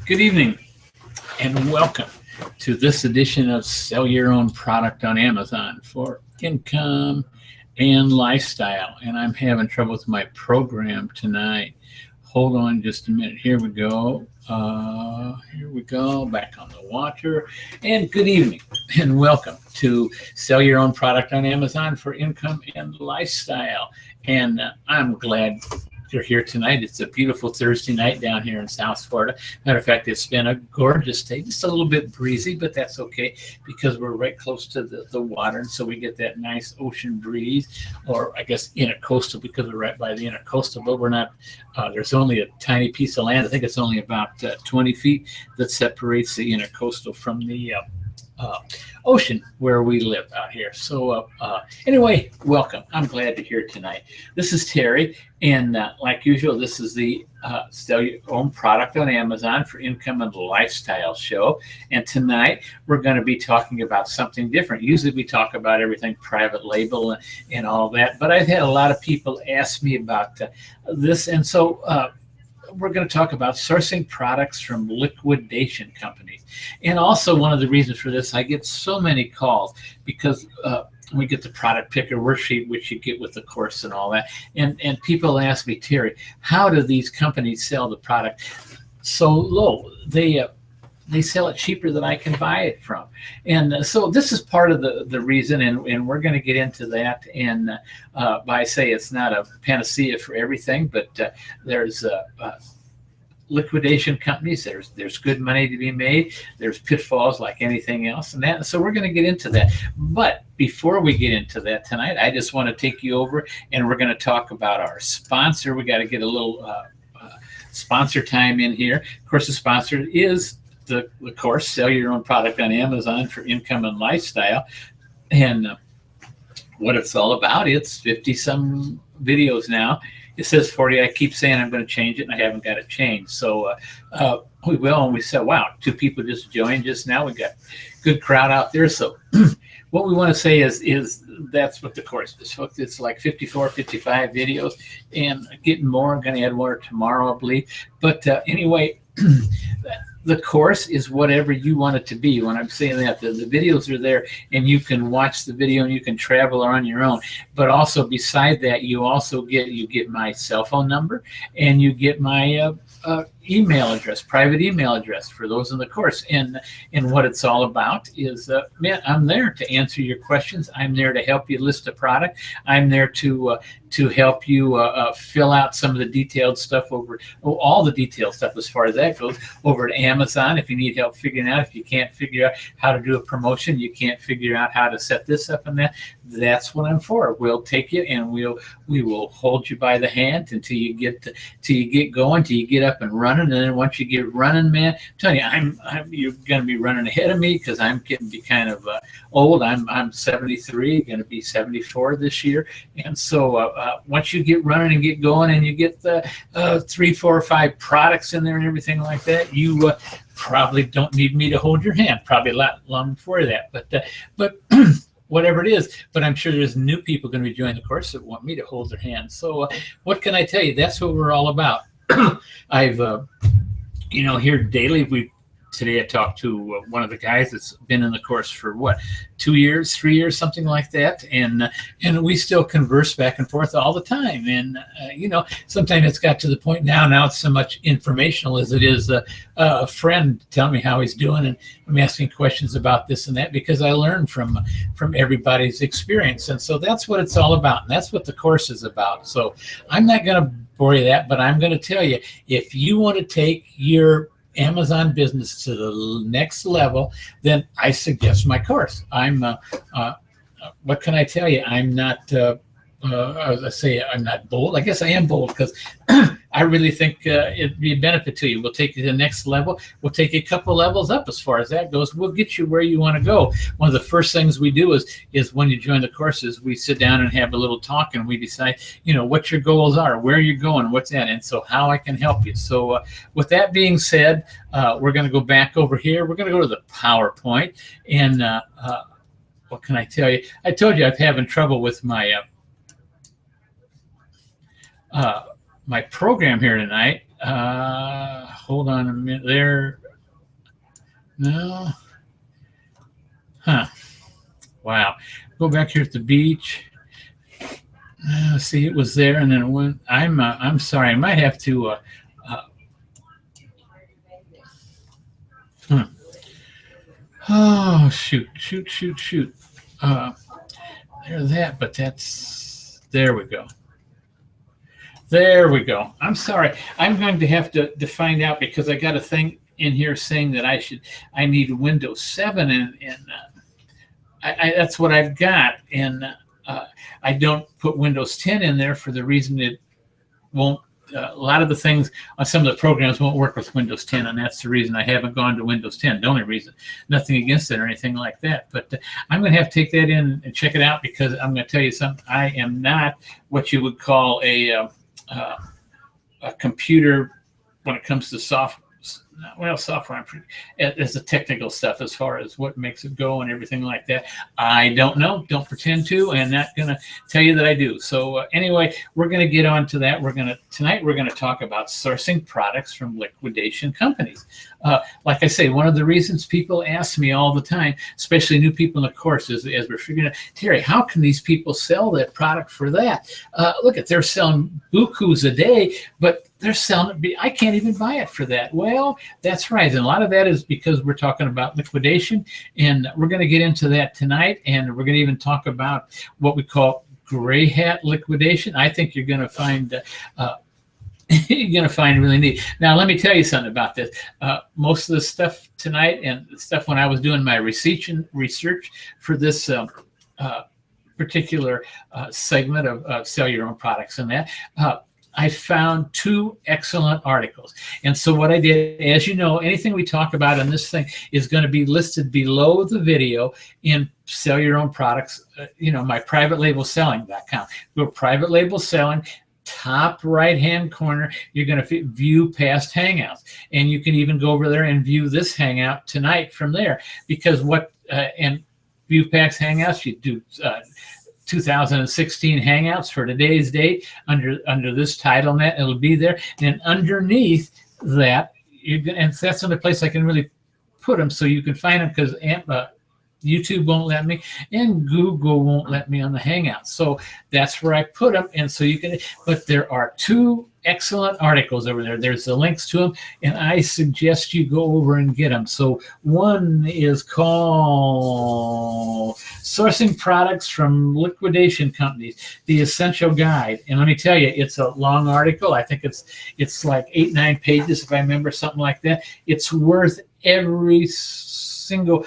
Good evening and welcome to this edition of Sell Your Own Product on Amazon for Income and Lifestyle. And I'm having trouble with my program tonight. Hold on just a minute. Here we go. Back on the water. And good evening and welcome to Sell Your Own Product on Amazon for Income and Lifestyle. And I'm glad you're here tonight. It's a beautiful Thursday night down here in South Florida. Matter of fact, it's been a gorgeous day, just a little bit breezy, but that's okay because we're right close to the water, and so we get that nice ocean breeze, or I guess intercoastal because we're right by the intercoastal, but we're not, there's only a tiny piece of land. I think it's only about 20 feet that separates the intercoastal from the ocean where we live out here. So anyway, welcome. I'm glad to hear tonight. This is Terry, and like usual, this is the Sell Your Own Product on Amazon for Income and Lifestyle show. And tonight we're going to be talking about something different. Usually we talk about everything private label and all that, but I've had a lot of people ask me about this, and so we're going to talk about sourcing products from liquidation companies. And also one of the reasons for this, I get so many calls because we get the product picker worksheet, which you get with the course and all that. And people ask me, Terry, how do these companies sell the product so low? They sell it cheaper than I can buy it from. And so this is part of the reason, and we're going to get into that. And I say it's not a panacea for everything, but there's liquidation companies, there's good money to be made. There's pitfalls like anything else, and that. So we're going to get into that. But before we get into that tonight, I just want to take you over, and we're going to talk about our sponsor. We got to get a little sponsor time in here. Of course, the sponsor is the course, Sell Your Own Product on Amazon for Income and Lifestyle. And what it's all about, it's 50 some videos now. It says 40. I keep saying I'm going to change it, and I haven't got it changed. So we will, and we said, wow, 2 people just joined just now. We got a good crowd out there. So what we want to say is that's what the course is. It's like 54, 55 videos, and getting more. I'm going to add more tomorrow, I believe. But anyway, the course is whatever you want it to be. When I'm saying that, the videos are there, and you can watch the video and you can travel on your own. But also beside that, you get my cell phone number, and you get my email address, private email address for those in the course. And what it's all about is, man, I'm there to answer your questions. I'm there to help you list a product. I'm there to help you fill out some of the detailed stuff all the detailed stuff as far as that goes, over at Amazon. If you need help figuring out, if you can't figure out how to do a promotion, you can't figure out how to set this up and that, that's what I'm for. We'll take you, and we will hold you by the hand until you get going, till you get up and running. And then once you get running, man, I'm telling you, you're going to be running ahead of me because I'm getting to be kind of old. I'm 73, going to be 74 this year. And so once you get running and get going, and you get the 3, 4, or 5 products in there and everything like that, you probably don't need me to hold your hand. Probably a lot long before that. But whatever it is. But I'm sure there's new people going to be joining the course that want me to hold their hand. So what can I tell you? That's what we're all about. I've here daily, today I talked to one of the guys that's been in the course for 2 years, 3 years, something like that, and we still converse back and forth all the time. And sometimes it's got to the point now it's so much informational as it is a friend telling me how he's doing, and I'm asking questions about this and that because I learn from everybody's experience. And so that's what it's all about, and that's what the course is about. So I'm not going to bore you that, but I'm going to tell you, if you want to take your Amazon business to the next level, then I suggest my course. What can I tell you? I'm not, I say I'm not bold. I guess I am bold because I really think it'd be a benefit to you. We'll take you to the next level. We'll take you a couple levels up as far as that goes. We'll get you where you want to go. One of the first things we do is when you join the courses, we sit down and have a little talk, and we decide, what your goals are, where you're going, what's that, and so how I can help you. So with that being said, we're going to go back over here. We're going to go to the PowerPoint, and what can I tell you? I told you I'm having trouble with my my program here tonight. Hold on a minute there. No. Huh. Wow. Go back here at the beach. See, it was there, and then it went. I'm sorry. I might have to. Hmm. Oh, shoot. There's that, but that's. There we go. There we go. I'm sorry. I'm going to have to find out because I got a thing in here saying that I need Windows 7, and that's what I've got, and I don't put Windows 10 in there for the reason it won't. A lot of the things on some of the programs won't work with Windows 10, and that's the reason I haven't gone to Windows 10. The only reason, nothing against it or anything like that. But I'm going to have to take that in and check it out because I'm going to tell you something. I am not what you would call a computer when it comes to software. Well, software is the technical stuff as far as what makes it go and everything like that. I don't know. Don't pretend to, and not going to tell you that I do. So anyway, we're going to get on to that. Tonight we're going to talk about sourcing products from liquidation companies. Like I say, one of the reasons people ask me all the time, especially new people in the course, is as we're figuring out, Terry, how can these people sell that product for that? Look, they're selling bukus a day, but they're selling it. I can't even buy it for that. Well, that's right. And a lot of that is because we're talking about liquidation, and we're going to get into that tonight. And we're going to even talk about what we call gray hat liquidation. I think you're going to find really neat. Now, let me tell you something about this. Most of the stuff tonight and the stuff when I was doing my research for this particular segment of sell your own products and that, I found two excellent articles. And so what I did, as you know, anything we talk about in this thing is going to be listed below the video in Sell Your Own Products, my privatelablselling.com. Go private label selling, top right-hand corner, you're going to view past hangouts. And you can even go over there and view this hangout tonight from there. Because and view past hangouts, you do 2016 hangouts for today's date under this title net. It'll be there, and underneath that and that's the only place I can really put them so you can find them, because YouTube won't let me and Google won't let me on the hangouts. So that's where I put them. And so you can, but there are two excellent articles over there. There's the links to them, and I suggest you go over and get them. So one is called Sourcing Products from Liquidation Companies, the Essential Guide. And let me tell you, it's a long article. I think it's like 8-9 pages, if I remember, something like that. It's worth every single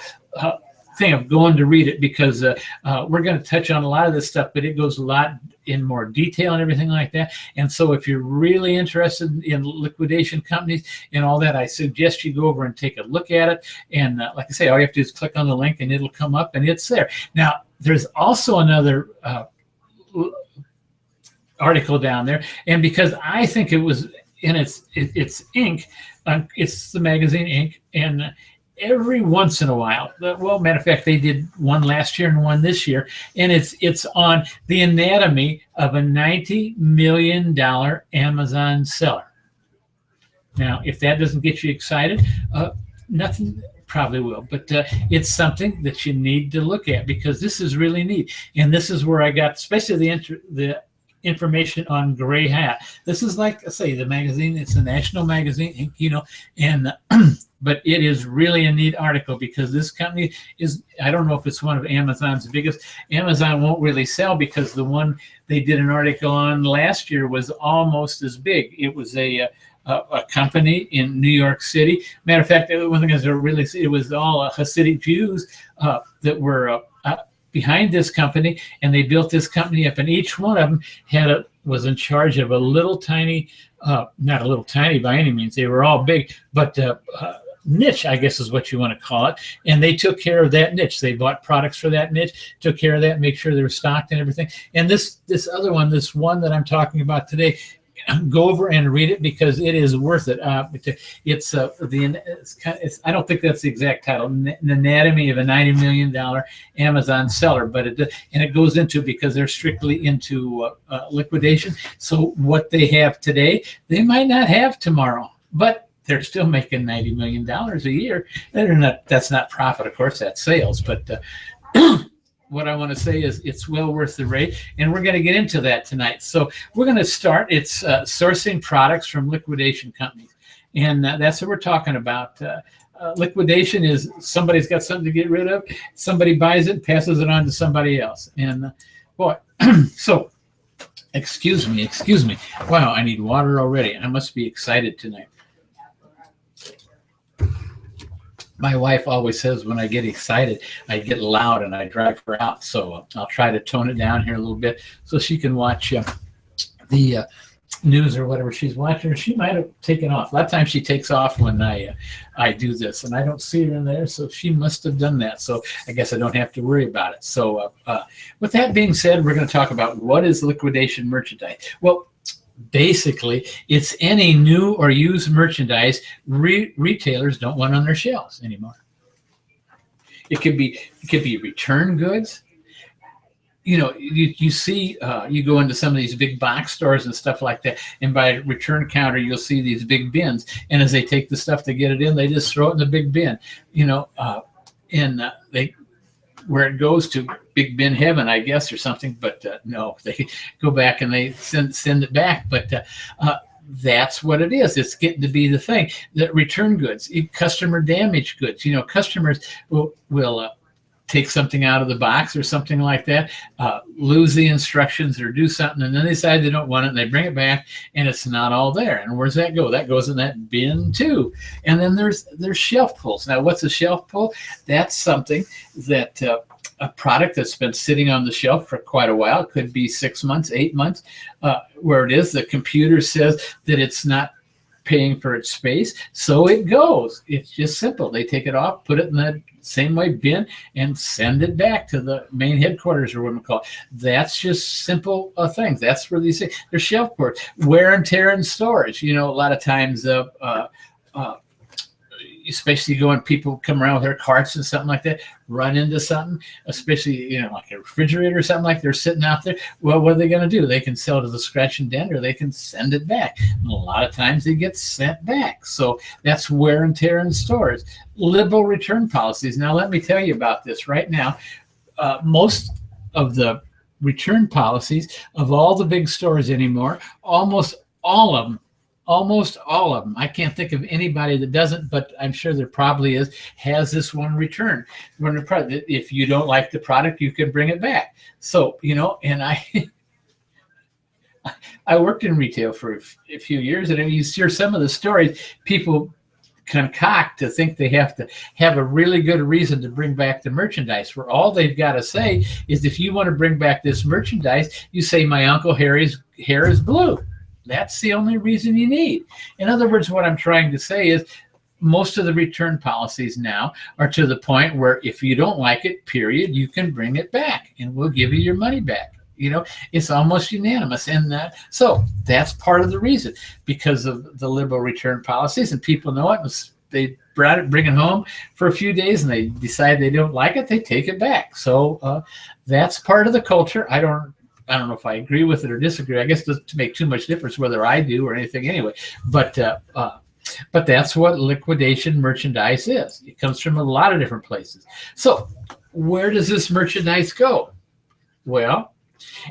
thing of going to read it, because we're going to touch on a lot of this stuff, but it goes a lot in more detail and everything like that. And so if you're really interested in liquidation companies and all that, I suggest you go over and take a look at it. And like I say, all you have to do is click on the link and it'll come up and it's there. Now, there's also another article down there, and because I think it was in its ink, it's the magazine ink, and every once in a while, well, matter of fact, they did one last year and one this year, and it's on the anatomy of a $90 million Amazon seller. Now, if that doesn't get you excited, nothing probably will, but it's something that you need to look at, because this is really neat. And this is where I got especially the information on Gray Hat. This is, like I say, the magazine. It's a national magazine, and but it is really a neat article, because this company is, I don't know if it's one of Amazon's biggest. Amazon won't really sell, because the one they did an article on last year was almost as big. It was a company in New York City. Matter of fact, one thing is, it was all Hasidic Jews that were behind this company, and they built this company up, and each one of them was in charge of a little tiny, not a little tiny by any means, they were all big, but niche, I guess is what you want to call it. And they took care of that niche. They bought products for that niche, took care of that, make sure they were stocked and everything. And this other one, this one that I'm talking about today, go over and read it because it is worth it. I don't think that's the exact title, The Anatomy of a $90 million Amazon Seller, but it goes into, because they're strictly into liquidation. So what they have today, they might not have tomorrow, but they're still making $90 million a year. That's not profit, of course, that's sales. But what I want to say is it's well worth the rate, and we're going to get into that tonight. So we're going to start. It's sourcing products from liquidation companies, and that's what we're talking about. Liquidation is somebody's got something to get rid of, somebody buys it, passes it on to somebody else, and boy, so excuse me. Wow, I need water already. I must be excited tonight. My wife always says when I get excited, I get loud and I drive her out. So I'll try to tone it down here a little bit so she can watch the news or whatever she's watching. Or she might have taken off. A lot of times she takes off when I do this, and I don't see her in there, so she must have done that. So I guess I don't have to worry about it. So with that being said, we're going to talk about what is liquidation merchandise. Well, basically, it's any new or used merchandise retailers don't want on their shelves anymore. It could be return goods. You know, you see, you go into some of these big box stores and stuff like that, and by return counter, you'll see these big bins. And as they take the stuff to get it in, they just throw it in the big bin. You know, where it goes to big bin heaven, I guess, or something. But no, they go back and they send it back. But that's what it is. It's getting to be the thing. That return goods, customer damaged goods. You know, customers will take something out of the box or something like that, lose the instructions or do something, and then they decide they don't want it, and they bring it back, and it's not all there. And where's that go? That goes in that bin too. And then there's shelf pulls. Now, what's a shelf pull? That's something that a product that's been sitting on the shelf for quite a while. It could be 6 months, 8 months, where it is. The computer says that it's not paying for its space, so it goes. It's just simple. They take it off, put it in the same way bin, and send it back to the main headquarters, or what we call it. That's just simple things. That's where these things, they're shelf boards. Wear and tear in storage. You know, a lot of times especially when people come around with their carts and something like that, run into something, especially, you know, like a refrigerator or something, like they're sitting out there. Well, what are they going to do? They can sell to the scratch and dent, or they can send it back. And a lot of times they get sent back. So that's wear and tear in stores. Liberal return policies. Now, let me tell you about this right now. Most of the return policies of all the big stores anymore, almost all of them, I can't think of anybody that doesn't, but I'm sure there probably is, has this one return. If you don't like the product, you can bring it back. So, you know, and I worked in retail for a few years, and you hear some of the stories, people concoct to think they have to have a really good reason to bring back the merchandise, where all they've got to say is, if you want to bring back this merchandise, you say, my Uncle Harry's hair is blue. That's the only reason you need. In other words, what I'm trying to say is, most of the return policies now are to the point where if you don't like it, period, you can bring it back and we'll give you your money back. You know, it's almost unanimous. And so that's part of the reason, because of the liberal return policies, and people know it. They bring it home for a few days and they decide they don't like it, they take it back. So that's part of the culture. I don't know if I agree with it or disagree. I guess it doesn't make too much difference whether I do or anything anyway. But that's what liquidation merchandise is. It comes from a lot of different places. So where does this merchandise go? Well,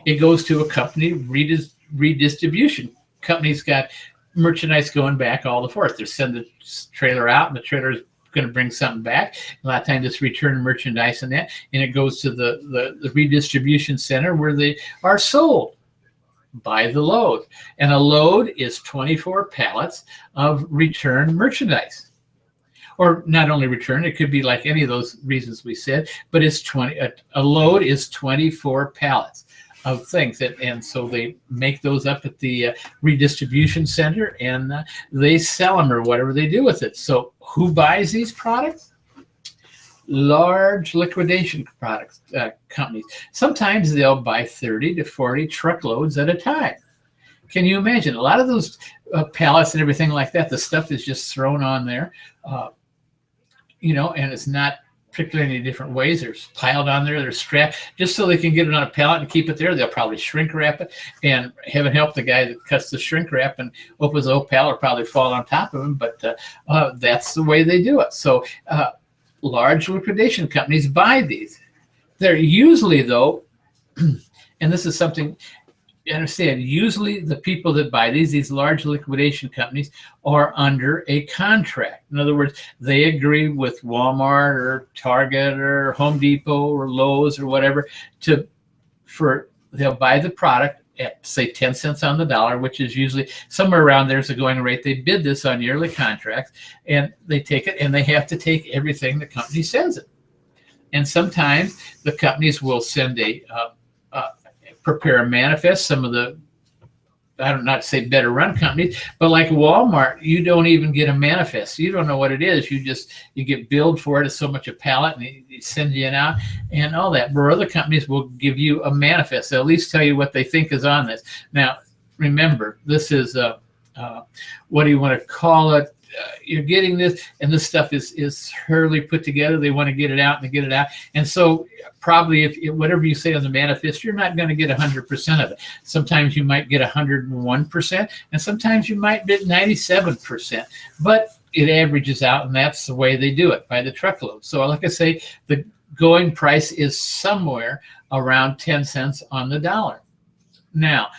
it goes to a company redistribution. Company's got merchandise going back all the forth. They send the trailer out, and the trailer is going to bring something back. A lot of times it's return merchandise and that, and it goes to the redistribution center where they are sold by the load. And a load is 24 pallets of return merchandise. Or not only return, it could be like any of those reasons we said, but it's a load is 24 pallets of things, and so they make those up at the redistribution center, and they sell them or whatever they do with it. So who buys these products? Large liquidation products companies. Sometimes they'll buy 30 to 40 truckloads at a time. Can you imagine a lot of those pallets and everything like that? The stuff is just thrown on there, and it's not particularly any different ways. They're piled on there. They're strapped just so they can get it on a pallet and keep it there. They'll probably shrink wrap it, and heaven help the guy that cuts the shrink wrap and opens the whole pallet will probably fall on top of him. But that's the way they do it. So large liquidation companies buy these. They're usually, though, and this is something you understand, usually the people that buy these large liquidation companies are under a contract. In other words, they agree with Walmart or Target or Home Depot or Lowe's or whatever they'll buy the product at, say, 10 cents on the dollar, which is usually somewhere around there's a going rate. They bid this on yearly contracts, and they take it, and they have to take everything the company sends it. And sometimes the companies will send prepare a manifest. Some of the, I don't not say better run companies, but like Walmart, you don't even get a manifest. You don't know what it is. You get billed for it as so much a pallet, and they send you out and all that. But other companies will give you a manifest. They'll at least tell you what they think is on this. Now, remember, this is what do you want to call it? You're getting this, and this stuff is hurriedly put together. They want to get it out, and they get it out. And so probably if whatever you say on the manifest, you're not going to get 100% of it. Sometimes you might get 101%, and sometimes you might get 97%. But it averages out, and that's the way they do it, by the truckload. So like I say, the going price is somewhere around 10 cents on the dollar. Now,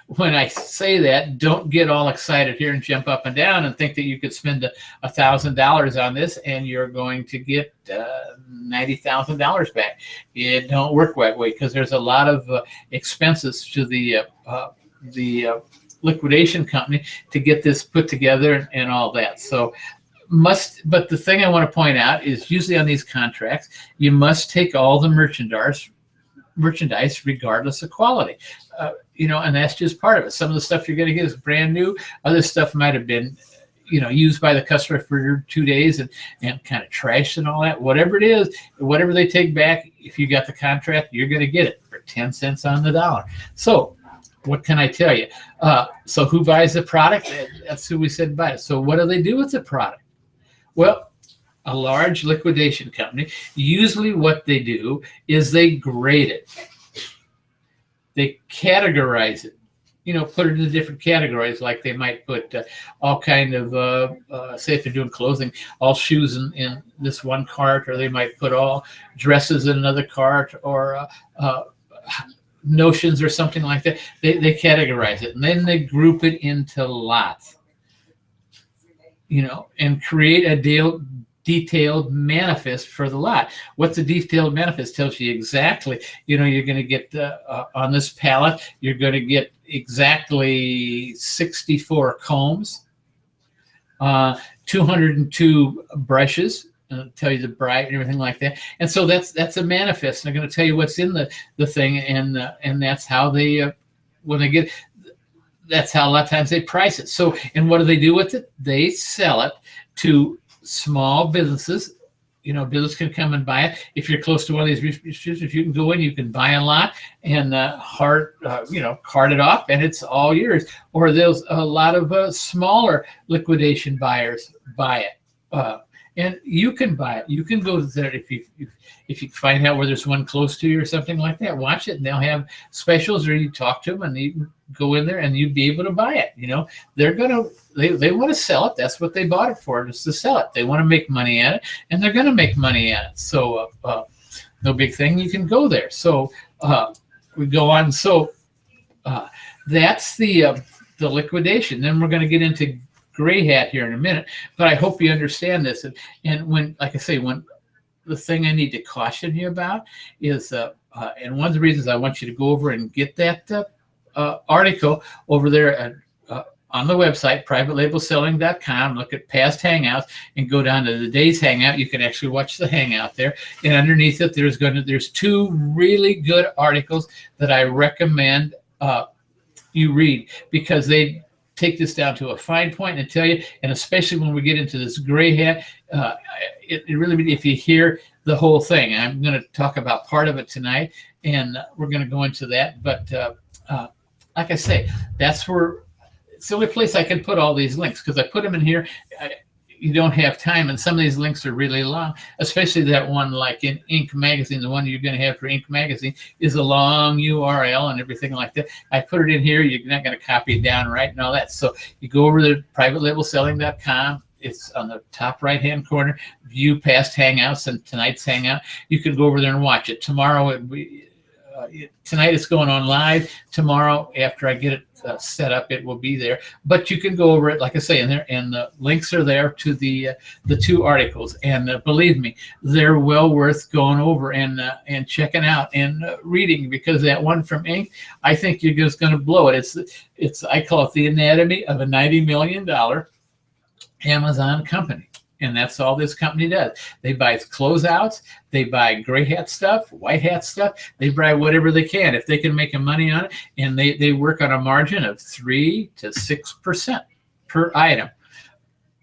when I say that, don't get all excited here and jump up and down and think that you could spend $1,000 on this and you're going to get $90,000 back. It don't work that way, because there's a lot of expenses to the liquidation company to get this put together and all that. So but the thing I want to point out is usually on these contracts, you must take all the merchandise regardless of quality. And that's just part of it. Some of the stuff you're going to get is brand new. Other stuff might have been, used by the customer for 2 days and kind of trashed and all that. Whatever it is, whatever they take back, if you got the contract, you're going to get it for 10 cents on the dollar. So what can I tell you? So who buys the product? That's who we said buy it. So what do they do with the product? Well, a large liquidation company, usually what they do is they grade it. They categorize it, put it into different categories. Like they might put all kind of, say if they're doing clothing, all shoes in this one cart, or they might put all dresses in another cart, or notions or something like that. They categorize it, and then they group it into lots, and create a detailed manifest for the lot. What's a detailed manifest? Tells you exactly, you're going to get on this pallet, you're going to get exactly 64 combs, 202 brushes, tell you the bright and everything like that. And so that's a manifest. And they're going to tell you what's in the thing, and that's how they when they get. That's how a lot of times they price it. So, and what do they do with it? They sell it to small businesses. Business can come and buy it. If you're close to one of these restrictions, you can go in, you can buy a lot and cart it off, and it's all yours. Or there's a lot of smaller liquidation buyers buy it. And you can buy it. You can go there if you find out where there's one close to you or something like that. Watch it, and they'll have specials, or you talk to them, and you can go in there, and you'd be able to buy it. They're they want to sell it. That's what they bought it for, just to sell it. They want to make money at it, and they're going to make money at it. So no big thing. You can go there. So we go on. So that's the liquidation. Then we're going to get into gray hat here in a minute, but I hope you understand this. And when, like I say, when the thing I need to caution you about is, and one of the reasons I want you to go over and get that article over there on the website, privatelabelselling.com, look at past hangouts and go down to the day's hangout. You can actually watch the hangout there. And underneath it, there's two really good articles that I recommend you read, because they take this down to a fine point and tell you, and especially when we get into this gray hat, it really, if you hear the whole thing, I'm going to talk about part of it tonight, and we're going to go into that. But like I say, that's where it's the only place I can put all these links, because I put them in here. You don't have time, and some of these links are really long, especially that one like in Inc. Magazine. The one you're going to have for Inc. Magazine is a long URL and everything like that. I put it in here. You're not going to copy it down right and all that. So you go over to privatelabelselling.com. It's on the top right-hand corner. View past hangouts and tonight's hangout. You can go over there and watch it. Tomorrow, tonight it's going on live. Tomorrow, after I get it set up, it will be there. But you can go over it, like I say, in there, and the links are there to the 2 articles. And believe me, they're well worth going over and checking out and reading, because that one from Inc., I think you're just going to blow it. It's I call it the anatomy of a $90 million Amazon company. And that's all this company does. They buy closeouts, they buy gray hat stuff, white hat stuff, they buy whatever they can. If they can make a money on it, and they work on a margin of 3 to 6% per item.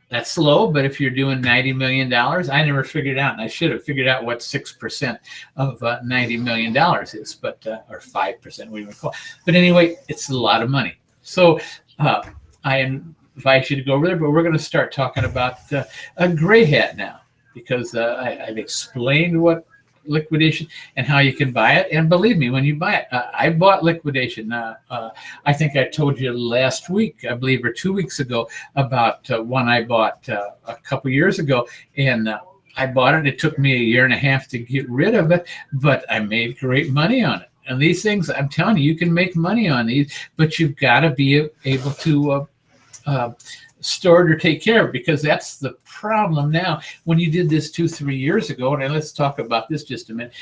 That's low, but if you're doing $90 million, I never figured out, and I should have figured out what 6% of $90 million is, but or 5%, we would call it. But anyway, it's a lot of money. So I invite you to go over there, but we're going to start talking about a gray hat now, because I've explained what liquidation and how you can buy it. And believe me, when you buy it, I bought liquidation. I think I told you last week, I believe, or 2 weeks ago, about one I bought a couple years ago. And I bought it. It took me a year and a half to get rid of it, but I made great money on it. And these things, I'm telling you, you can make money on these, but you've got to be able to stored or take care of, because that's the problem now. When you did this 2-3 years ago, and let's talk about this just a minute,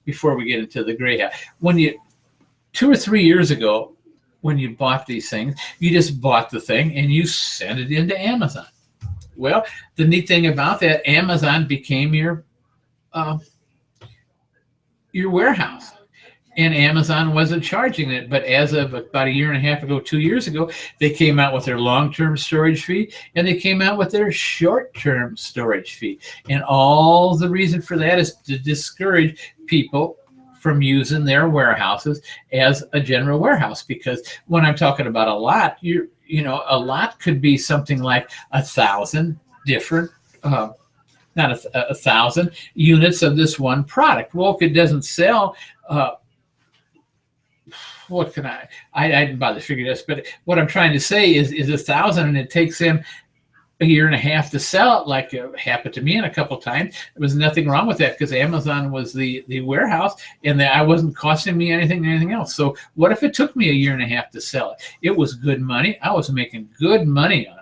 before we get into the gray hat, when you 2 or 3 years ago, when you bought these things, you just bought the thing and you sent it into Amazon. Well, the neat thing about that, Amazon became your warehouse. And Amazon wasn't charging it. But as of about a year and a half ago, 2 years ago, they came out with their long-term storage fee, and they came out with their short-term storage fee. And all the reason for that is to discourage people from using their warehouses as a general warehouse. Because when I'm talking about a lot, a lot could be something like 1,000 different not 1,000 units of this one product. Well, if it doesn't sell, what can I didn't bother to figure this, but what I'm trying to say is 1,000, and it takes them a year and a half to sell it, like it happened to me in a couple times. There was nothing wrong with that, because Amazon was the warehouse, and I wasn't costing me anything else. So what if it took me a year and a half to sell it? It was good money. I was making good money on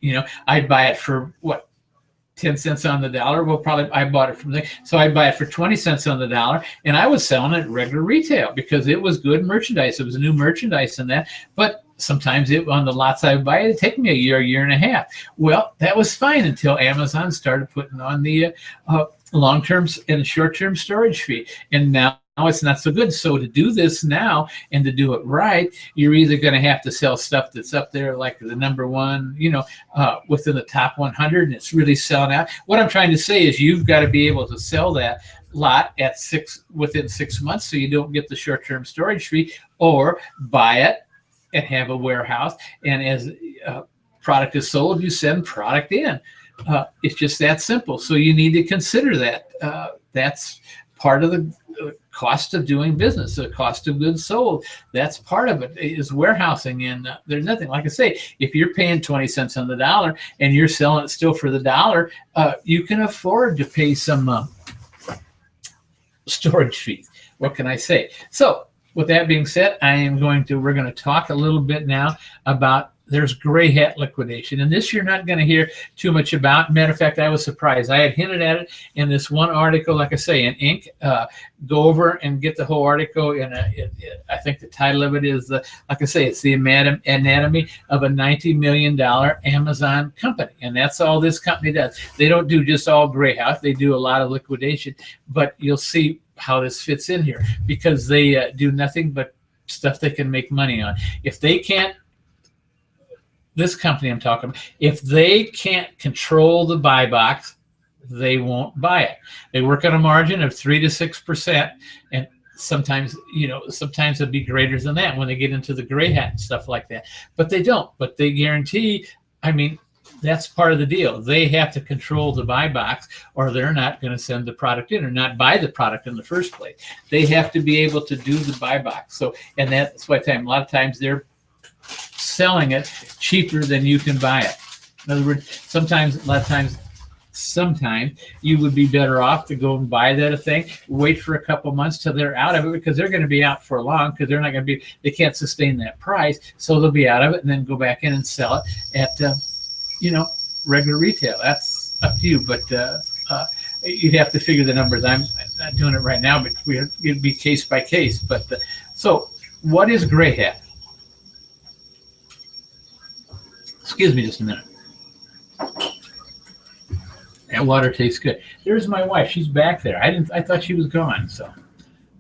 it. I'd buy it for what, 10 cents on the dollar. Well, probably I bought it from there. So I buy it for 20 cents on the dollar, and I was selling it at regular retail because it was good merchandise. It was new merchandise in that. But sometimes on the lots I would buy, it'd take me a year and a half. Well, that was fine until Amazon started putting on the long-term and short-term storage fee. And now it's not so good. So to do this now and to do it right, you're either going to have to sell stuff that's up there like the number one, within the top 100, and it's really selling out. What I'm trying to say is you've got to be able to sell that lot within 6 months, so you don't get the short-term storage fee, or buy it and have a warehouse. And as product is sold, you send product in. It's just that simple. So you need to consider that. That's part of the cost of doing business, the cost of goods sold. That's part of it, is warehousing. And there's nothing, like I say, if you're paying 20 cents on the dollar and you're selling it still for the dollar, you can afford to pay some storage fees. What can I say? So with that being said, we're going to talk a little bit now about there's gray hat liquidation. And this you're not going to hear too much about. Matter of fact, I was surprised. I had hinted at it in this one article, like I say, in Inc. Go over and get the whole article. And I think the title of it is, like I say, it's the anatomy of a $90 million Amazon company. And that's all this company does. They don't do just all gray house. They do a lot of liquidation. But you'll see how this fits in here, because they do nothing but stuff they can make money on. If they can't, this company I'm talking about, if they can't control the buy box, they won't buy it. They work on a margin of 3 to 6%, and sometimes, sometimes it'll be greater than that when they get into the gray hat and stuff like that. But they don't. But they guarantee, I mean, that's part of the deal. They have to control the buy box, or they're not going to send the product in or not buy the product in the first place. They have to be able to do the buy box. So, and that's why a lot of times they're selling it cheaper than you can buy it. In other words, sometimes you would be better off to go and buy that thing, wait for a couple months till they're out of it, because they're going to be out for long, because they're not going to be, they can't sustain that price, so they'll be out of it, and then go back in and sell it at regular retail. That's up to you, but you'd have to figure the numbers. I'm not doing it right now, but it'd be case by case. But so what is gray hat? Excuse me just a minute. That water tastes good. There's my wife. She's back there. I thought she was gone, so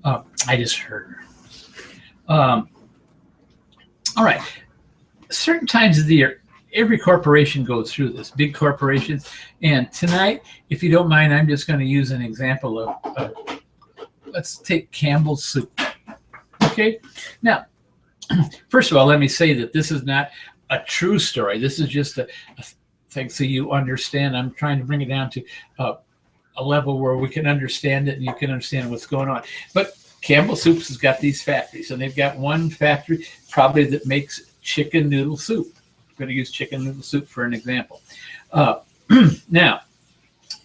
I just heard her. All right. Certain times of the year, every corporation goes through this, big corporations. And tonight, if you don't mind, I'm just going to use an example of let's take Campbell's soup. Okay? Now, first of all, let me say that this is not a true story. This is just a thing so you understand. I'm trying to bring it down to a level where we can understand it and you can understand what's going on. But Campbell Soups has got these factories, and they've got one factory probably that makes chicken noodle soup. I'm going to use chicken noodle soup for an example. Now,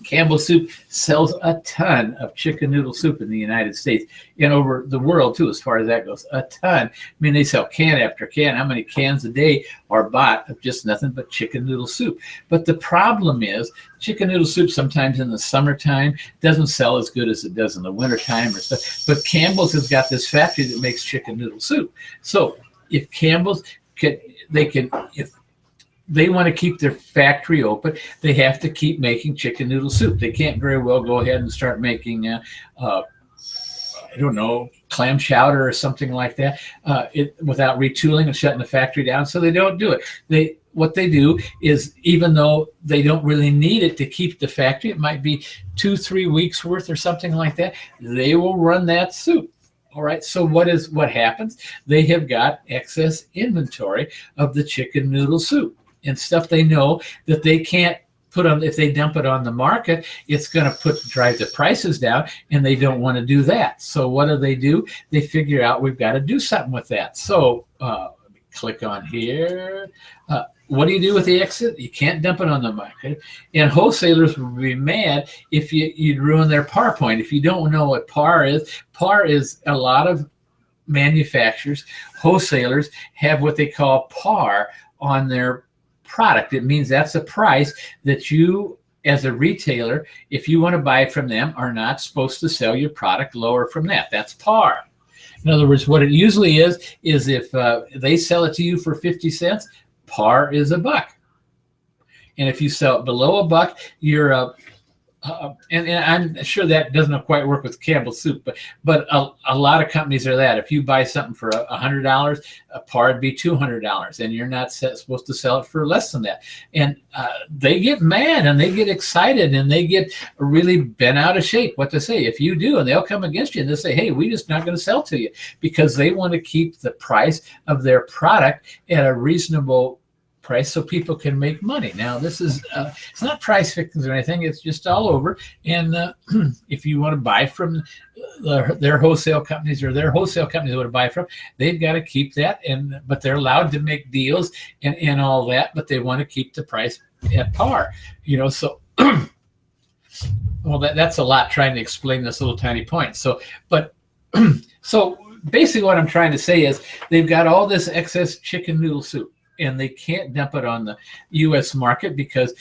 Campbell Soup sells a ton of chicken noodle soup in the United States and over the world too, as far as that goes. A ton. I mean, they sell can after can. How many cans a day are bought of just nothing but chicken noodle soup? But the problem is, chicken noodle soup sometimes in the summertime doesn't sell as good as it does in the wintertime or stuff. But Campbell's has got this factory that makes chicken noodle soup. So if Campbell's if they want to keep their factory open, they have to keep making chicken noodle soup. They can't very well go ahead and start making, I don't know, clam chowder or something like that without retooling and shutting the factory down. So they don't do it. What they do is, even though they don't really need it to keep the factory, it might be 2-3 weeks worth or something like that, they will run that soup. All right, so what happens? They have got excess inventory of the chicken noodle soup and stuff they know that they can't put on. If they dump it on the market, it's going to drive the prices down, and they don't want to do that. So what do? They figure out we've got to do something with that. So let me click on here. What do you do with the exit? You can't dump it on the market. And wholesalers would be mad if you'd ruin their par point. If you don't know what par is a lot of manufacturers, wholesalers have what they call par on their product. It means that's a price that you, as a retailer, if you want to buy from them, are not supposed to sell your product lower from that. That's par. In other words, what it usually is if they sell it to you for 50 cents, par is $1. And if you sell it below $1, you're and I'm sure that doesn't quite work with Campbell Soup, but a lot of companies are that. If you buy something for $100, a par would be $200, and you're not supposed to sell it for less than that. And they get mad and they get excited and they get really bent out of shape what to say. If you do, and they'll come against you and they'll say, hey, we're just not going to sell to you, because they want to keep the price of their product at a reasonable price so people can make money. Now, this is it's not price fixing or anything. It's just all over. And if you want to buy from their wholesale companies, or their wholesale companies want to buy from, they've got to keep that. But they're allowed to make deals and all that, but they want to keep the price at par. So well, that's a lot trying to explain this little tiny point. So basically what I'm trying to say is they've got all this excess chicken noodle soup, and they can't dump it on the U.S. market because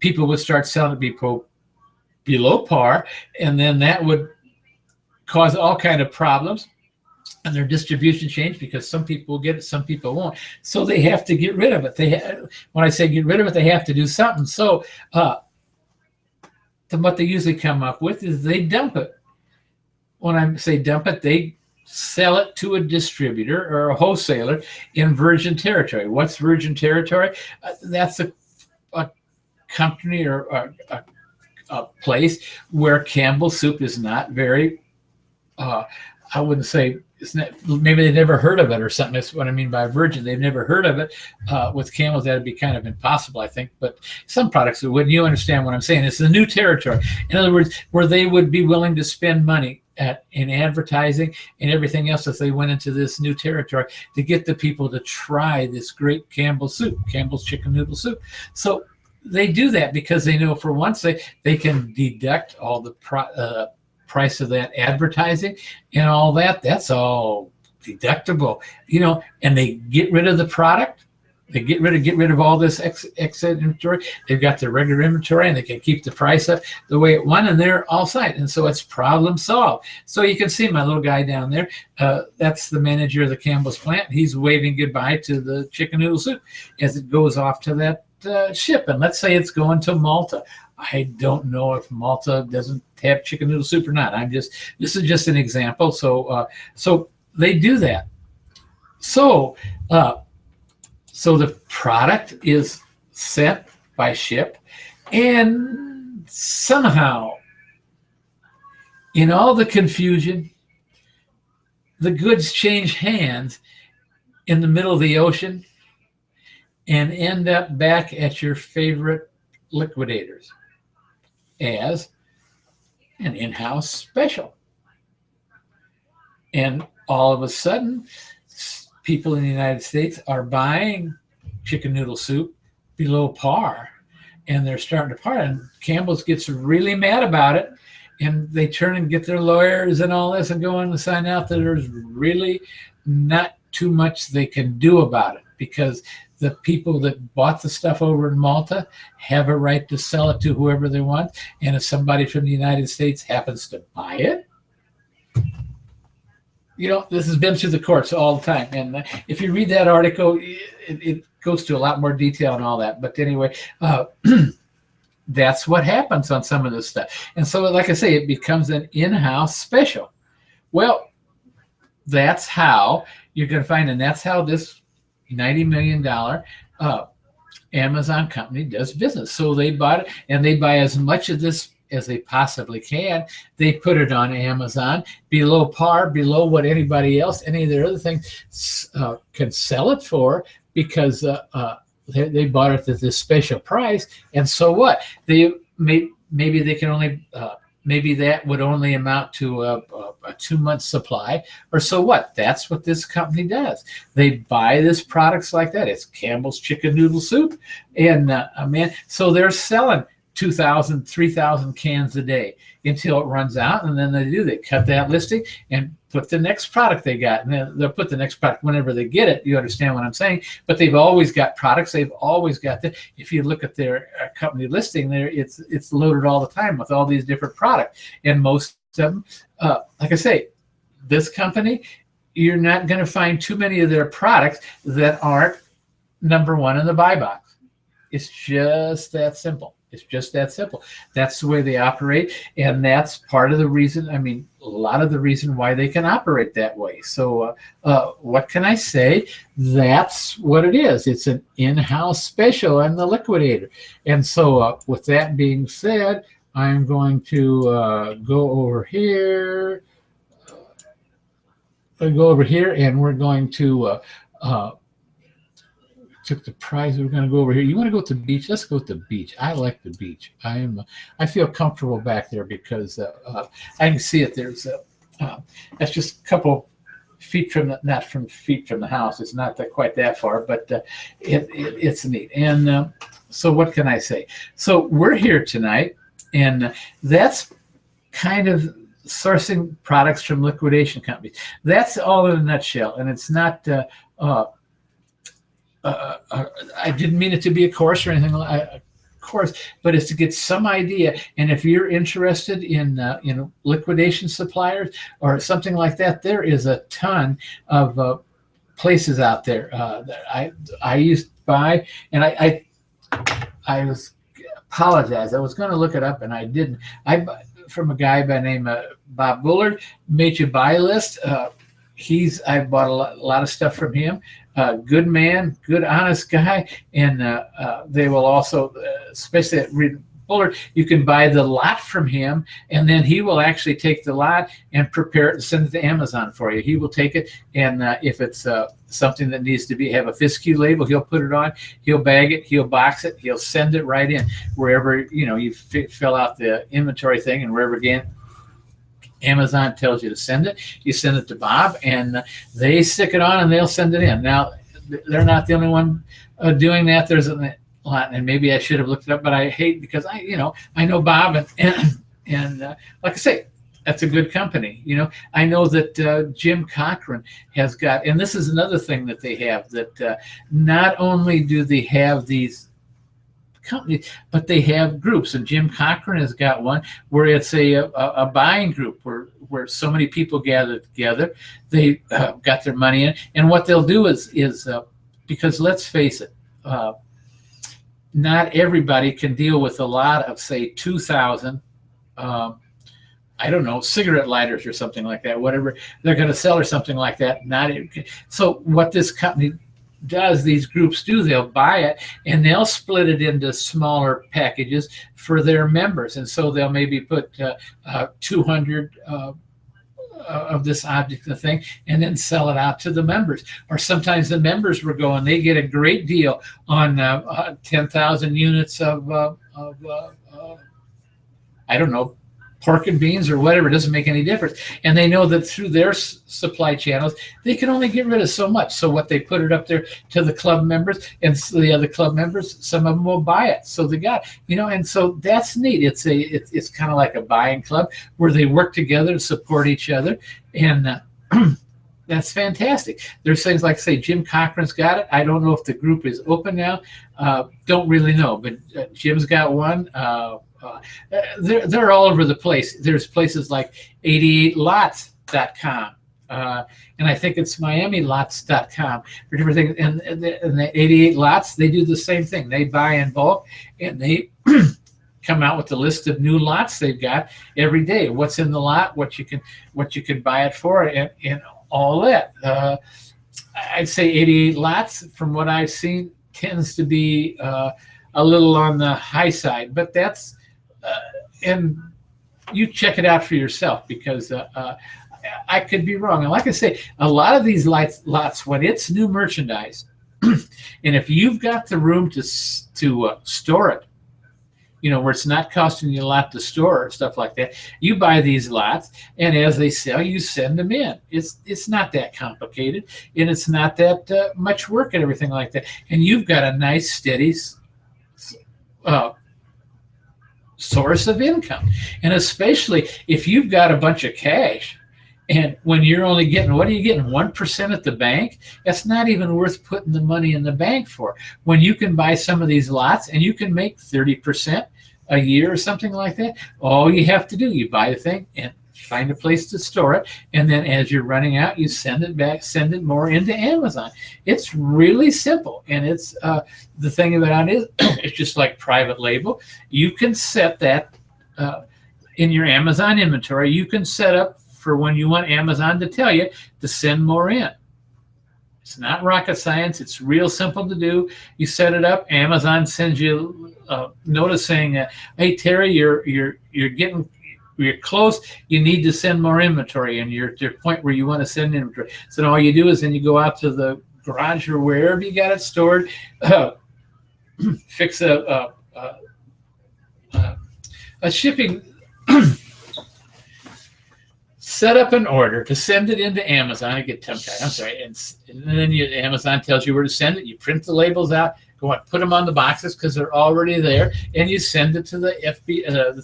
people would start selling it below par, and then that would cause all kind of problems, and their distribution change, because some people will get it, some people won't. So they have to get rid of it. When I say get rid of it, they have to do something. So what they usually come up with is they dump it. When I say dump it, they sell it to a distributor or a wholesaler in virgin territory. What's virgin territory? That's a company or a place where Campbell Soup is not very I wouldn't say it's not, maybe they've never heard of it or something. That's what I mean by virgin. They've never heard of it. With camels, that'd be kind of impossible, I think. But some products would. You understand what I'm saying? It's a new territory. In other words, where they would be willing to spend money in advertising and everything else if they went into this new territory to get the people to try this great Campbell's soup, Campbell's chicken noodle soup. So they do that because they know for once they can deduct all the price of that advertising and all that. That's all deductible, and they get rid of the product. They get rid of all this excess inventory. They've got their regular inventory, and they can keep the price up the way it went, and they're all set. And so it's problem solved. So you can see my little guy down there. That's the manager of the Campbell's plant. He's waving goodbye to the chicken noodle soup as it goes off to that ship. And let's say it's going to Malta. I don't know if Malta doesn't have chicken noodle soup or not. This is just an example. So they do that. So the product is sent by ship, and somehow, in all the confusion, the goods change hands in the middle of the ocean and end up back at your favorite liquidators as an in-house special. And all of a sudden, people in the United States are buying chicken noodle soup below par, and they're starting to par. And Campbell's gets really mad about it, and they turn and get their lawyers and all this and go on to sign out that there's really not too much they can do about it, because the people that bought the stuff over in Malta have a right to sell it to whoever they want. And if somebody from the United States happens to buy it, this has been through the courts all the time. And if you read that article, it goes to a lot more detail and all that. But anyway, that's what happens on some of this stuff. And so, like I say, it becomes an in-house special. Well, that's how you're going to find, and that's how this $90 million Amazon company does business. So they bought it, and they buy as much of this as they possibly can. They put it on Amazon below par, below what anybody else, any of their other things can sell it for, because they bought it at this special price. And so what? Maybe they can only maybe that would only amount to a 2-month supply, or so what? That's what this company does. They buy this products like that. It's Campbell's chicken noodle soup, and so they're selling 2,000, 3,000 cans a day until it runs out, and then they cut that listing and put the next product they got, and they'll put the next product whenever they get it. You understand what I'm saying? But they've always got products. They've always got that. If you look at their company listing there, it's loaded all the time with all these different products, and most of them, like I say, this company, you're not going to find too many of their products that aren't number one in the buy box. It's just that simple. It's just that simple. That's the way they operate, and that's part of the reason, a lot of the reason why they can operate that way. So what can I say? That's what it is. It's an in-house special on the Liquidator. And so with that being said, I'm going to go over here. And we're going to took the prize. We're going to go over here. You want to go to the beach? Let's go to the beach. I like the beach. I feel comfortable back there because I can see it. There's that's just a couple feet from the house. It's not quite that far, but it's neat. And so what can I say? So we're here tonight, and that's kind of sourcing products from liquidation companies. That's all in a nutshell, and it's not. I didn't mean it to be a course or anything like a course, but it's to get some idea. And if you're interested in liquidation suppliers or something like that, there is a ton of places out there that I used to buy, and I apologize. I was going to look it up and I didn't. I from a guy by the name of Bob Bullard, Made You Buy List. I bought a lot of stuff from him. Good man, good honest guy, and they will also, especially Or you can buy the lot from him, and then he will actually take the lot and prepare it and send it to Amazon for you. He will take it, and if it's something that needs to have a FSQ label, he'll put it on, he'll bag it, he'll box it, he'll send it right in wherever, you fill out the inventory thing, and wherever again Amazon tells you to send it, you send it to Bob, and they stick it on and they'll send it in. Now, they're not the only one doing that. There's a lot, and maybe I should have looked it up, but I hate, because I know Bob, and like I say, that's a good company. I know that Jim Cochran has got, and this is another thing that they have, that not only do they have these companies, but they have groups, and Jim Cochran has got one where it's a buying group where so many people gather together. They got their money in, and what they'll do is because let's face it, not everybody can deal with a lot of, say, 2,000, I don't know, cigarette lighters or something like that, whatever they're going to sell or something like that. So what this company does, these groups do, they'll buy it and they'll split it into smaller packages for their members. And so they'll maybe put 200 of this object and thing, and then sell it out to the members. Or sometimes the members will go and they get a great deal on 10,000 units of I don't know, pork and beans or whatever. It doesn't make any difference. And they know that through their supply channels, they can only get rid of so much. So what they put it up there to the club members, and the other club members, some of them will buy it. So they got, and so that's neat. It's kind of like a buying club where they work together and support each other. And that's fantastic. There's things like, say, Jim Cochran's got it. I don't know if the group is open now. Don't really know, but Jim's got one. They're all over the place. There's places like 88lots.com, and I think it's miamilots.com for different things. And the 88 lots, they do the same thing. They buy in bulk, and they come out with a list of new lots they've got every day. What's in the lot, what you can buy it for, and all that. I'd say 88 lots, from what I've seen, tends to be a little on the high side, but that's and you check it out for yourself, because I could be wrong. And like I say, a lot of these lots, when it's new merchandise, and if you've got the room to store it, where it's not costing you a lot to store or stuff like that, you buy these lots, and as they sell, you send them in. It's not that complicated, and it's not that much work and everything like that. And you've got a nice, steady source of income. And especially if you've got a bunch of cash, and when you're only getting, what are you getting, 1% at the bank? That's not even worth putting the money in the bank for. When you can buy some of these lots and you can make 30% a year or something like that, all you have to do, you buy the thing and find a place to store it, and then as you're running out, you send it back, send it more into Amazon. It's really simple, and it's the thing about it is it's just like private label. You can set that in your Amazon inventory. You can set up for when you want Amazon to tell you to send more in. It's not rocket science. It's real simple to do. You set it up. Amazon sends you a notice saying, "Hey Terry, you're close. You need to send more inventory, and you're to a point where you want to send inventory." So all you do is then you go out to the garage or wherever you got it stored, fix a shipping, set up an order to send it into Amazon. I get tongue-tied. I'm sorry. And then Amazon tells you where to send it. You print the labels out. Go on, put them on the boxes because they're already there, and you send it to the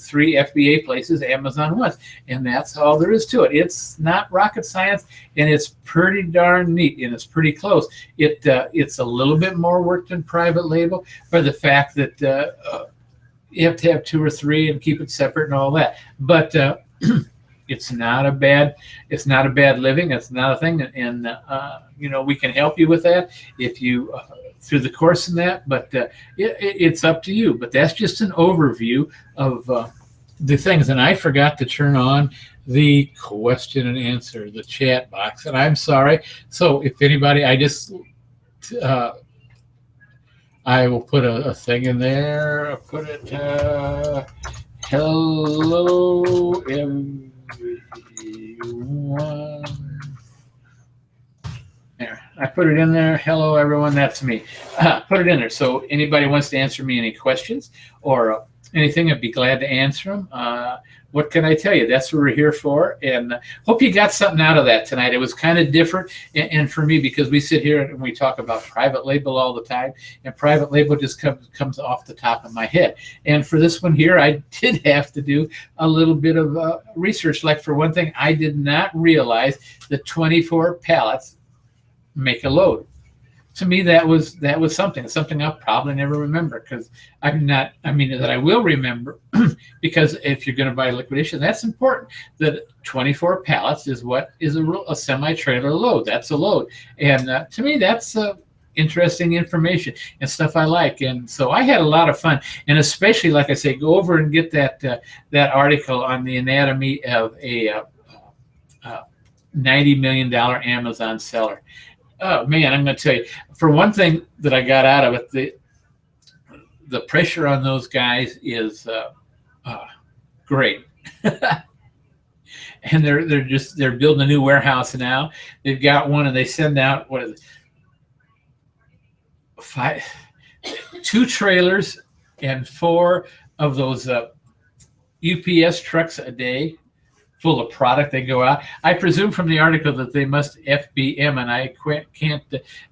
3 FBA places Amazon wants, and that's all there is to it. It's not rocket science, and it's pretty darn neat, and it's pretty close. It's a little bit more work than private label, by the fact that you have to have 2 or 3 and keep it separate and all that. But it's not a bad living. It's not a thing, and we can help you with that if you. Through the course in that, but it's up to you. But that's just an overview of the things. And I forgot to turn on the question and answer, the chat box, and I'm sorry. So if anybody, I will put a thing in there. I'll put it, hello, everyone. There, I put it in there. Hello, everyone. That's me. Put it in there. So anybody wants to answer me any questions or anything, I'd be glad to answer them. What can I tell you? That's what we're here for. And hope you got something out of that tonight. It was kind of different. And for me, because we sit here and we talk about private label all the time, and private label just comes off the top of my head. And for this one here, I did have to do a little bit of research. Like, for one thing, I did not realize that 24 pallets make a load. To me, that was something I'll probably never remember, because that I will remember because if you're going to buy liquidation, that's important. That 24 pallets is what is a semi-trailer load. That's a load. And to me, that's interesting information and stuff I like. And so I had a lot of fun. And especially, like I say, go over and get that article on the anatomy of a $90 million Amazon seller. Oh man, I'm going to tell you, for one thing that I got out of it, the pressure on those guys is great. And they're building a new warehouse now. They've got one, and they send out, what is it, 2 trailers and 4 of those UPS trucks a day full of product. They go out. I presume from the article that they must FBM, and I can't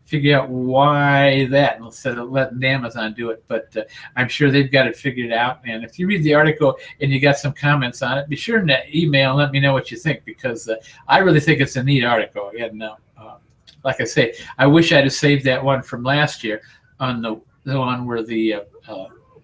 figure out why that, instead of letting Amazon do it. But I'm sure they've got it figured out. And if you read the article and you got some comments on it, be sure to email and let me know what you think, because I really think it's a neat article. And like I say, I wish I'd have saved that one from last year on the one where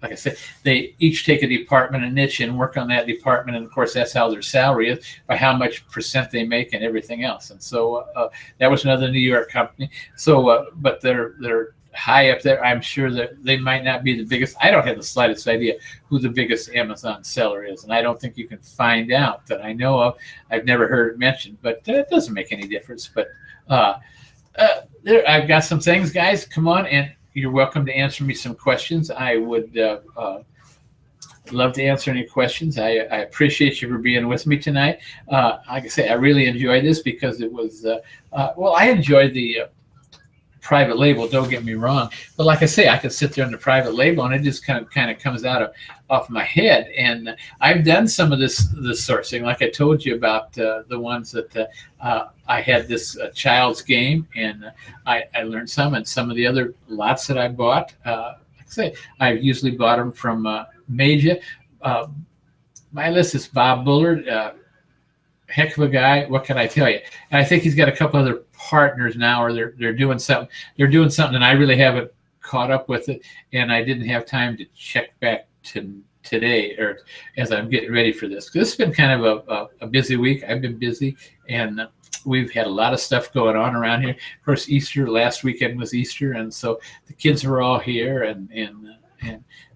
like I said, they each take a department, a niche, and work on that department. And of course, that's how their salary is, by how much % they make and everything else. And so that was another New York company. So, but they're high up there. I'm sure that they might not be the biggest. I don't have the slightest idea who the biggest Amazon seller is, and I don't think you can find out that I know of. I've never heard it mentioned, but it doesn't make any difference. But I've got some things, guys. Come on, and you're welcome to answer me some questions. I would love to answer any questions. I appreciate you for being with me tonight. Like I say, I really enjoyed this because it was, well, I enjoyed the private label, don't get me wrong. But like I say, I could sit there on the private label and it just kind of comes off my head. And I've done some of this sourcing, like I told you about the ones that I had this child's game, and I learned some, and some of the other lots that I bought. Like I say, I've usually bought them from Major. My list is Bob Bullard. Heck of a guy. What can I tell you? And I think he's got a couple other partners now, or they're doing something. They're doing something, and I really haven't caught up with it, and I didn't have time to check back to today, or as I'm getting ready for this. This has been kind of a busy week. I've been busy, and we've had a lot of stuff going on around here. Of course, Easter last weekend was Easter, and so the kids were all here, and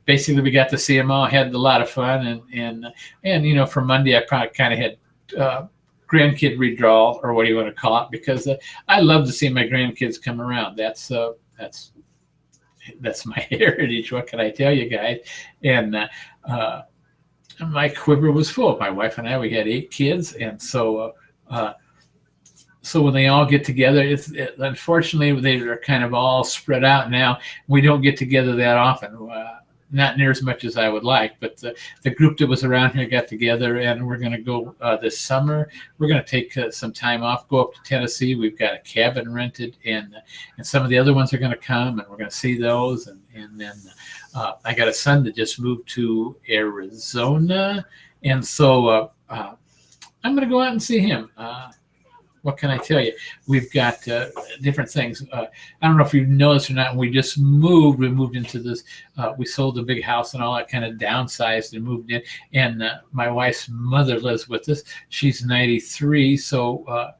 basically we got to see them all. Had a lot of fun, and you know, for Monday I probably kind of had grandkid withdrawal, or what do you want to call it, because I love to see my grandkids come around. That's my heritage. What can I tell you guys? And my quiver was full. My wife and I, we had 8 kids, and so when they all get together, unfortunately they are kind of all spread out now. We don't get together that often. Not near as much as I would like, but the group that was around here got together, and we're going to go this summer. We're going to take some time off, go up to Tennessee. We've got a cabin rented, and some of the other ones are going to come, and we're going to see those. And then I got a son that just moved to Arizona, and so I'm going to go out and see him. What can I tell you? We've got different things. I don't know if you noticed or not. When we moved into this. We sold the big house and all that, kind of downsized and moved in. And my wife's mother lives with us. She's 93, so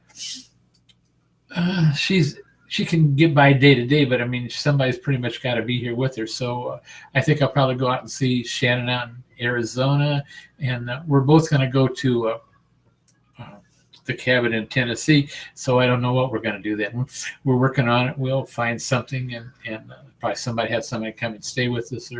she can get by day to day. But I mean, somebody's pretty much got to be here with her. So I think I'll probably go out and see Shannon out in Arizona, and we're both going to go to the cabin in Tennessee, so I don't know what we're going to do then. We're working on it. We'll find something, and probably somebody come and stay with us,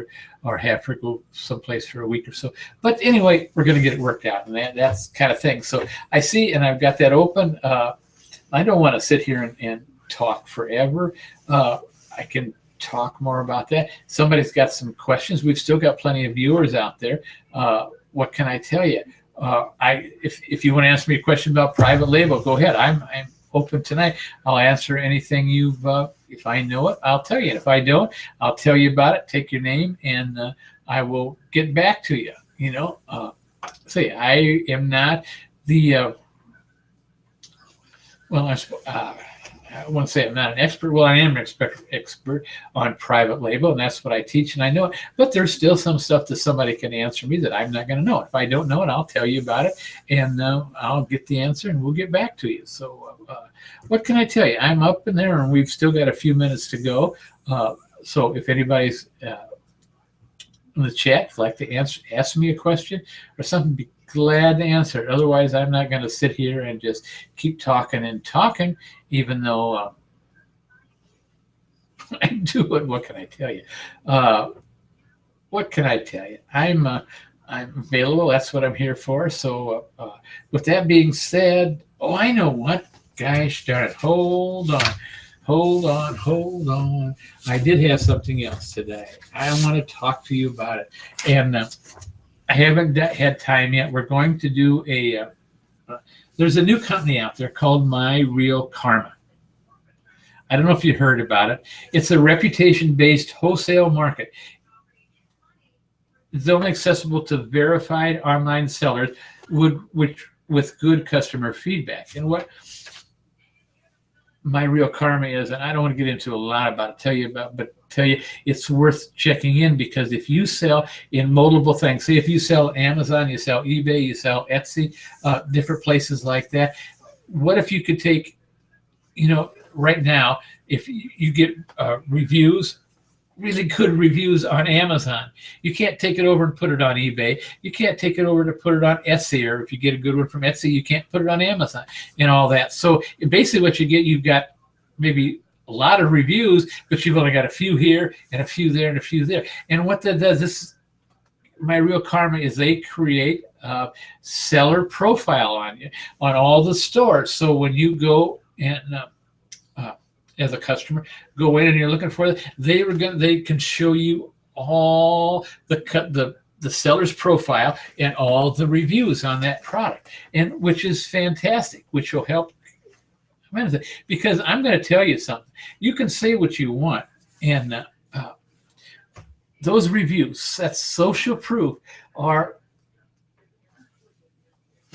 or have her go someplace for a week or so. But anyway, we're going to get it worked out, and that's kind of thing. So I see, and I've got that open. I don't want to sit here and talk forever. I can talk more about that. Somebody's got some questions. We've still got plenty of viewers out there. What can I tell you? If you want to ask me a question about private label, go ahead. I'm open tonight. I'll answer anything you've. If I know it, I'll tell you. If I don't, I'll tell you about it. Take your name, and I will get back to you. Say I am not the. I want to say I'm not an expert. Well, I am an expert on private label, and that's what I teach, and I know it. But there's still some stuff that somebody can answer me that I'm not going to know. If I don't know it, I'll tell you about it, and I'll get the answer, and we'll get back to you. So what can I tell you? I'm up in there, and we've still got a few minutes to go. So if anybody's in the chat would like to ask me a question or something, be glad to answer it. Otherwise, I'm not going to sit here and just keep talking and talking, even though I do it. What can I tell you? What can I tell you? I'm available. That's what I'm here for. So with that being said, I know what. Gosh darn it. Hold on. I did have something else today. I want to talk to you about it. And I haven't had time yet. We're going to do there's a new company out there called My Real Karma. I don't know if you heard about it. It's a reputation-based wholesale market. It's only accessible to verified online sellers with good customer feedback. And what My Real Karma is, and I don't want to get into a lot about it, but tell you it's worth checking in, because if you sell in multiple things, say if you sell Amazon, you sell eBay, you sell Etsy, different places like that, what if you could take, right now, if you get reviews, really good reviews on Amazon, you can't take it over and put it on eBay. You can't take it over to put it on Etsy, or if you get a good one from Etsy, you can't put it on Amazon and all that. So basically what you get, you've got maybe a lot of reviews, but you've only got a few here and a few there and a few there. And what that does, this My Real Karma, is they create a seller profile on you, on all the stores. So when you go and as a customer, go in and you're looking for it, they can show you all the seller's profile and all the reviews on that product, and which is fantastic, which will help. Because I'm going to tell you something. You can say what you want, and those reviews, that's social proof, are,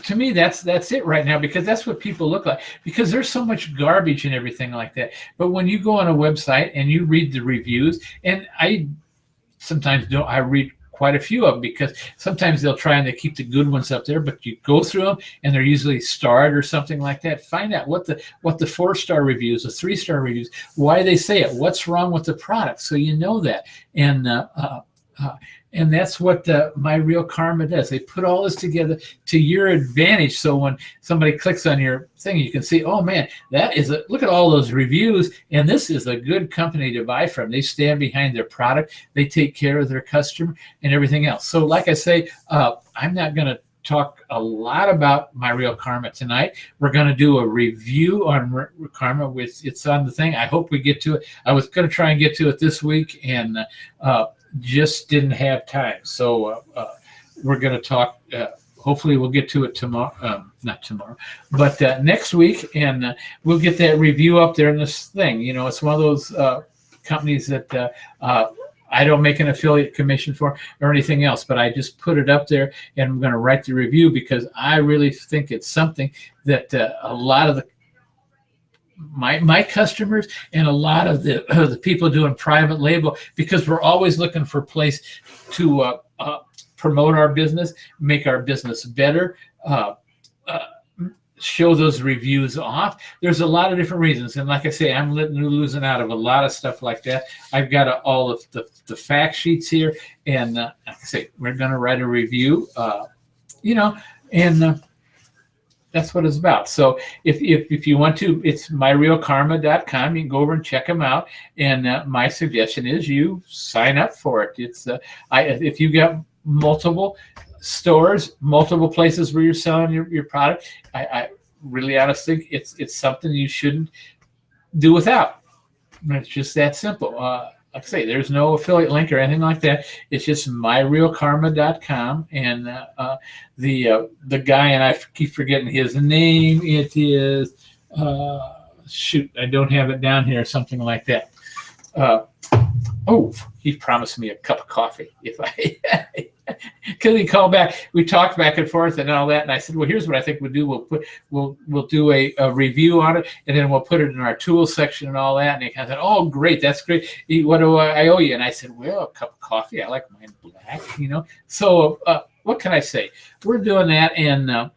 to me, that's it right now, because that's what people look like, because there's so much garbage and everything like that. But when you go on a website and you read the reviews, and I sometimes don't, I read quite a few of them, because sometimes they'll try and they keep the good ones up there, but you go through them and they're usually starred or something like that. Find out what the 4-star reviews, the 3-star reviews, why they say it, what's wrong with the product, so you know that. And that's what My Real Karma does. They put all this together to your advantage. So when somebody clicks on your thing, you can see, oh man, look at all those reviews, and this is a good company to buy from. They stand behind their product. They take care of their customer and everything else. So like I say, I'm not going to talk a lot about My Real Karma tonight. We're going to do a review on Karma. It's on the thing. I hope we get to it. I was going to try and get to it this week, and just didn't have time. So we're going to talk. Hopefully we'll get to it tomorrow, not tomorrow, but next week, and we'll get that review up there in this thing. It's one of those companies that I don't make an affiliate commission for or anything else, but I just put it up there, and I'm going to write the review, because I really think it's something that a lot of my customers and a lot of the people doing private label, because we're always looking for a place to promote our business, make our business better, show those reviews off. There's a lot of different reasons, and like I say, I'm losing out of a lot of stuff like that. I've got all of the fact sheets here, and like I say, we're going to write a review, and That's what it's about. So if you want to, it's myrealkarma.com. You can go over and check them out. And my suggestion is you sign up for it. It's if you got multiple stores, multiple places where you're selling your product, I really honestly think it's something you shouldn't do without. It's just that simple. Like I say, there's no affiliate link or anything like that. It's just myrealkarma.com. And the guy, and I keep forgetting his name. It is, shoot, I don't have it down here, something like that. He promised me a cup of coffee if I, because he called back. We talked back and forth and all that, and I said, "Well, here's what I think we'll do. We'll do a review on it, and then we'll put it in our tools section and all that." And he kind of said, "Oh, great, that's great. What do I owe you?" And I said, "Well, a cup of coffee. I like mine black, you know." So what can I say? We're doing that, and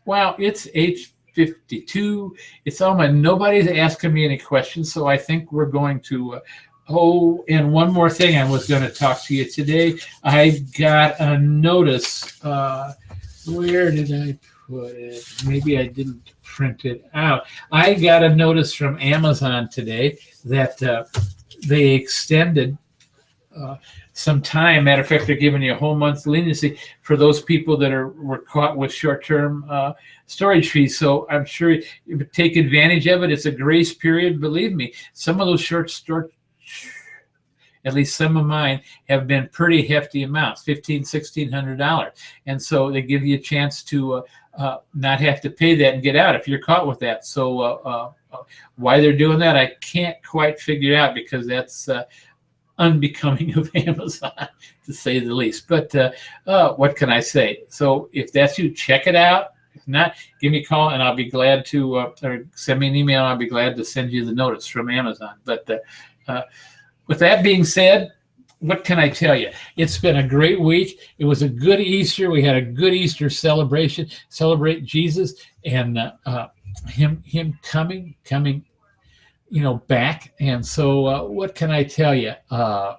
wow, it's 8:52. It's all my. Nobody's asking me any questions, so I think we're going to. And one more thing I was going to talk to you today. I got a notice. Where did I put it? Maybe I didn't print it out. I got a notice from Amazon today that they extended some time. Matter of fact, they're giving you a whole month's leniency for those people that were caught with short-term storage fees. So I'm sure you would take advantage of it. It's a grace period. Believe me, some of those at least some of mine have been pretty hefty amounts, $1,500–$1,600. And so they give you a chance to not have to pay that and get out if you're caught with that. So why they're doing that, I can't quite figure out, because that's unbecoming of Amazon, to say the least. But what can I say? So if that's you, check it out. If not, give me a call, and I'll be glad to, or send me an email, and I'll be glad to send you the notice from Amazon. But with that being said, what can I tell you? It's been a great week. It was a good Easter. We had a good Easter celebration. Celebrate Jesus and him coming, back. And so what can I tell you? I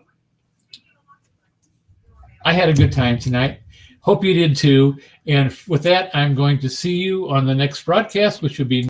had a good time tonight. Hope you did too. And with that, I'm going to see you on the next broadcast, which will be